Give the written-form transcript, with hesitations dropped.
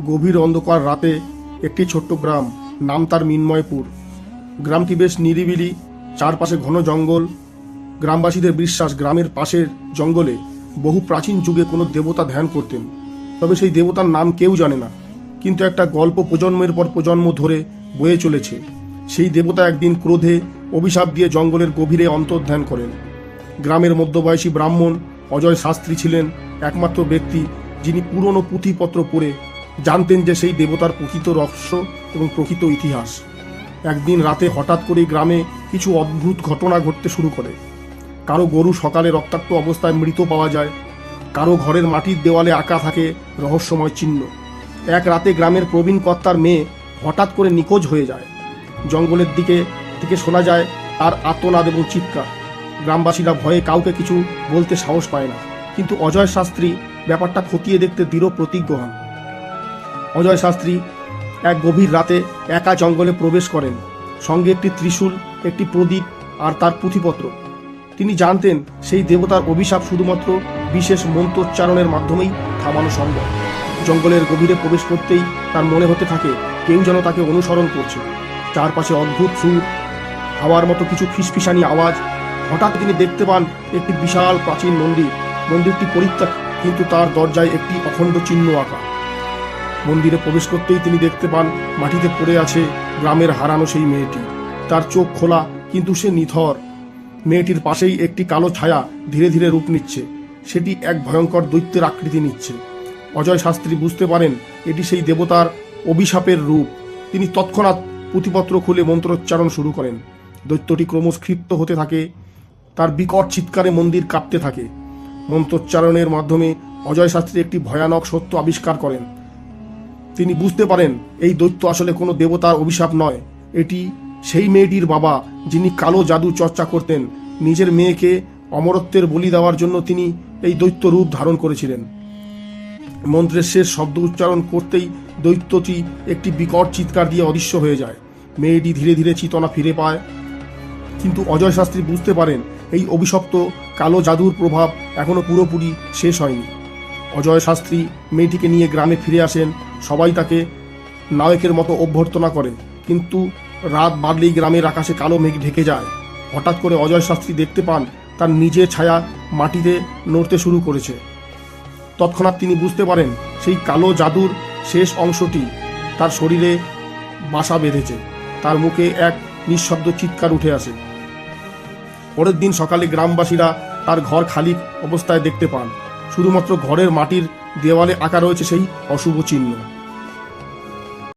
গভীর অন্ধকার রাতে একটি ছোট্ট গ্রাম, নাম তার মিন্ময়পুর। গ্রামটি বেশ নিরিবিলি, চারপাশে ঘন জঙ্গল। গ্রামবাসীদের বিশ্বাস গ্রামের পাশের জঙ্গলে বহু প্রাচীন যুগে কোনো দেবতা ধ্যান করতেন। তবে সেই দেবতার নাম কেউ জানে না, কিন্তু একটা গল্প প্রজন্মের পর প্রজন্ম ধরে বয়ে চলেছে। সেই দেবতা একদিন ক্রোধে অভিশাপ দিয়ে জঙ্গলের গভীরে অন্তর্ধান করেন। গ্রামের মধ্যবয়সী ব্রাহ্মণ অজয় শাস্ত্রী ছিলেন একমাত্র ব্যক্তি যিনি পুরনো পুঁথিপত্র পড়ে জানতেন যে সেই দেবতার প্রকৃত রহস্য এবং প্রকৃত ইতিহাস। একদিন রাতে হঠাৎ করেই গ্রামে কিছু অদ্ভুত ঘটনা ঘটতে শুরু করে। কারো গরু সকালে রক্তাক্ত অবস্থায় মৃত পাওয়া যায়, কারো ঘরের মাটির দেওয়ালে আঁকা থাকে রহস্যময় চিহ্ন। এক রাতে গ্রামের প্রবীণ কর্তার মেয়ে হঠাৎ করে নিখোঁজ হয়ে যায়। জঙ্গলের দিকে থেকে শোনা যায় তার আর্তনাদ এবং চিৎকার। গ্রামবাসীরা ভয়ে কাউকে কিছু বলতে সাহস পায় না, কিন্তু অজয় শাস্ত্রী ব্যাপারটা খতিয়ে দেখতে দৃঢ় প্রতিজ্ঞ হন। অজয় শাস্ত্রী এক গভীর রাতে একা জঙ্গলে প্রবেশ করেন, সঙ্গে একটি ত্রিশূল, একটি প্রদীপ আর তার পুঁথিপত্র। তিনি জানতেন সেই দেবতার অভিশাপ শুধুমাত্র বিশেষ মন্ত্রোচ্চারণের মাধ্যমেই থামানো সম্ভব। জঙ্গলের গভীরে প্রবেশ করতেই তার মনে হতে থাকে কেউ যেন তাকে অনুসরণ করছে। চারপাশে অদ্ভুত সুর, হাওয়ার মতো কিছু ফিসফিসানি আওয়াজ। হঠাৎ তিনি দেখতে পান একটি বিশাল প্রাচীন মন্দির। মন্দিরটি পরিত্যক্ত, কিন্তু তার দরজায় একটি অখণ্ড চিহ্ন আঁকা। মন্দিরে প্রবেশ করতেই তিনি দেখতে পান মাটিতে পড়ে আছে গ্রামের হারানো সেই মেয়েটি। তার চোখ খোলা, কিন্তু সে নিথর। মেয়েটির পাশেই একটি কালো ছায়া ধীরে ধীরে রূপ নিচ্ছে। সেটি এক ভয়ঙ্কর দৈত্যের আকৃতি নিচ্ছে। অজয় শাস্ত্রী বুঝতে পারেন এটি সেই দেবতার অভিশাপের রূপ। তিনি তৎক্ষণাৎ পুঁথিপত্র খুলে মন্ত্রোচ্চারণ শুরু করেন। দৈত্যটি ক্রমশ ক্ষিপ্ত হতে থাকে, তার বিকট চিৎকারে মন্দির কাঁপতে থাকে। মন্ত্রোচ্চারণের মাধ্যমে অজয় শাস্ত্রী একটি ভয়ানক সত্য আবিষ্কার করেন। তিনি বুঝতে পারেন এই দৈত্য আসলে কোনো দেবতার অভিশাপ নয়, এটি সেই মেয়েটির বাবা যিনি কালো জাদু চর্চা করতেন। নিজের মেয়েকে অমরত্বের বলি দেওয়ার জন্য তিনি এই দৈত্য রূপ ধারণ করেছিলেন। মন্ত্রের শেষ শব্দ উচ্চারণ করতেই দৈত্যটি একটি বিকট চিৎকার দিয়ে অদৃশ্য হয়ে যায়। মেয়েটি ধীরে ধীরে চেতনা ফিরে পায়, কিন্তু অজয় শাস্ত্রী বুঝতে পারেন এই অভিশপ্ত কালো জাদুর প্রভাব এখনো পুরোপুরি শেষ হয়নি। অজয় শাস্ত্রী মেয়েটিকে নিয়ে গ্রামে ফিরে আসেন। সবাই তাকে নায়কের মতো অভ্যর্থনা করে, কিন্তু রাত বাড়লেই গ্রামের আকাশে কালো মেঘ ঢেকে যায়। হঠাৎ করে অজয় শাস্ত্রী দেখতে পান তার নিজের ছায়া মাটিতে নড়তে শুরু করেছে। তৎক্ষণাৎ তিনি বুঝতে পারেন সেই কালো জাদুর শেষ অংশটি তার শরীরে বাসা বেঁধেছে। তার মুখে এক নিঃশব্দ চিৎকার উঠে আসে। পরের দিন সকালে গ্রামবাসীরা তার ঘর খালি অবস্থায় দেখতে পান। শুধুমাত্র ঘরের মাটির দেওয়ালে আঁকা রয়েছে সেই অশুভ চিহ্ন।